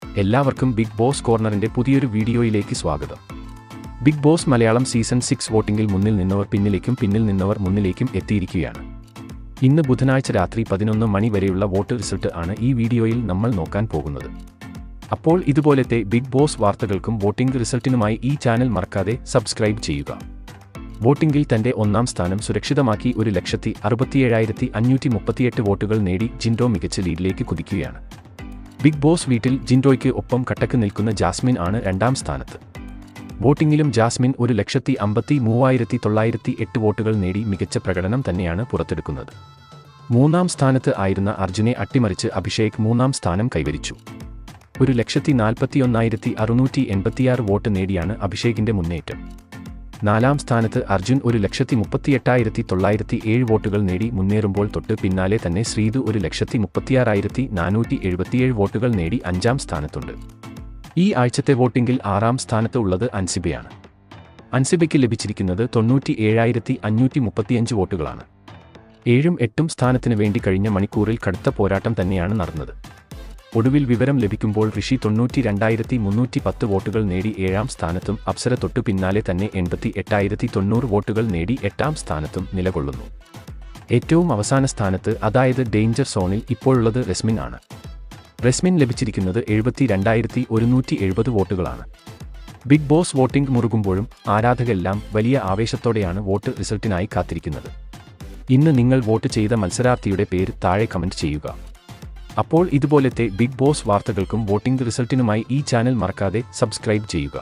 എല്ലാവർക്കും big boss കോർണറിന്റെ പുതിയൊരു വീഡിയോയിലേക്ക് സ്വാഗതം. ബിഗ് ബോസ് മലയാളം സീസൺ 6 വോട്ടിംഗിൽ മുന്നിൽ നിന്നവർ പിന്നിലേക്കും പിന്നിൽ നിന്നവർ മുന്നിലേക്കും എത്തിയിരിക്കുകയാണ്. ഇന്ന് ബുധനാഴ്ച രാത്രി 11 മണി വരെയുള്ള വോട്ട് റിസൾട്ട് ആണ് ഈ വീഡിയോയിൽ നമ്മൾ നോക്കാൻ പോകുന്നത്. അപ്പോൾ ഇതുപോലത്തെ ബിഗ് ബോസ് വാർത്തകൾക്കും വോട്ടിംഗ് റിസൾട്ടിനുമായി ഈ ചാനൽ മറക്കാതെ സബ്സ്ക്രൈബ് ചെയ്യുക. വോട്ടിംഗിൽ തന്റെ ഒന്നാം സ്ഥാനം സുരക്ഷിതമാക്കി 1,67,538 വോട്ടുകൾ നേടി ജിൻഡോ മികച്ച ലീഡിലേക്ക് കുതിക്കുകയാണ്. ബിഗ് ബോസ് വീട്ടിൽ ജിൻഡോയ്ക്ക് ഒപ്പം കട്ടക്ക് നിൽക്കുന്ന ജാസ്മിൻ ആണ് രണ്ടാം സ്ഥാനത്ത്. വോട്ടിംഗിലും ജാസ്മിൻ 1,53,908 വോട്ടുകൾ നേടി മികച്ച പ്രകടനം തന്നെയാണ് പുറത്തെടുക്കുന്നത്. മൂന്നാം സ്ഥാനത്ത് ആയിരുന്ന അർജുനെ അട്ടിമറിച്ച് അഭിഷേക് മൂന്നാം സ്ഥാനം കൈവരിച്ചു. 1,41,686 വോട്ട് നേടിയാണ് അഭിഷേകിന്റെ മുന്നേറ്റം. നാലാം സ്ഥാനത്ത് അർജുൻ 1,38,907 വോട്ടുകൾ നേടി മുന്നേറുമ്പോൾ തൊട്ട് പിന്നാലെ തന്നെ ശ്രീതു 1,36,477 വോട്ടുകൾ നേടി അഞ്ചാം സ്ഥാനത്തുണ്ട്. ഈ ആഴ്ചത്തെ വോട്ടിംഗിൽ ആറാം സ്ഥാനത്ത് ഉള്ളത് അൻസിബയാണ്. അൻസിബയ്ക്ക് ലഭിച്ചിരിക്കുന്നത് 97,535 വോട്ടുകളാണ്. 7ഉം 8ഉം സ്ഥാനത്തിന് വേണ്ടി കഴിഞ്ഞ മണിക്കൂറിൽ കടുത്ത പോരാട്ടം തന്നെയാണ് നടന്നത്. ഒടുവിൽ വിവരം ലഭിക്കുമ്പോൾ ഋഷി 92,310 വോട്ടുകൾ നേടി 7ാം സ്ഥാനത്തും അപ്സര തൊട്ടു പിന്നാലെ തന്നെ 88,090 വോട്ടുകൾ നേടി 8ാം സ്ഥാനത്തും നിലകൊള്ളുന്നു. ഏറ്റവും അവസാന സ്ഥാനത്ത്, അതായത് ഡേഞ്ചർ സോണിൽ ഇപ്പോഴുള്ളത് റെസ്മിൻ ആണ്. റെസ്മിൻ ലഭിച്ചിരിക്കുന്നത് 72,170 വോട്ടുകളാണ്. ബിഗ് ബോസ് വോട്ടിംഗ് മുറുകുമ്പോഴും ആരാധകരെല്ലാം വലിയ ആവേശത്തോടെയാണ് വോട്ട് റിസൾട്ടിനായി കാത്തിരിക്കുന്നത്. ഇന്ന് നിങ്ങൾ വോട്ട് ചെയ്ത മത്സരാർത്ഥിയുടെ പേര് താഴെ കമന്റ് ചെയ്യുക. അപ്പോൾ ഇതുപോലത്തെ ബിഗ് ബോസ് വാർത്തകൾക്കും വോട്ടിംഗ് റിസൾട്ടിനുമായി ഈ ചാനൽ മറക്കാതെ സബ്സ്ക്രൈബ് ചെയ്യുക.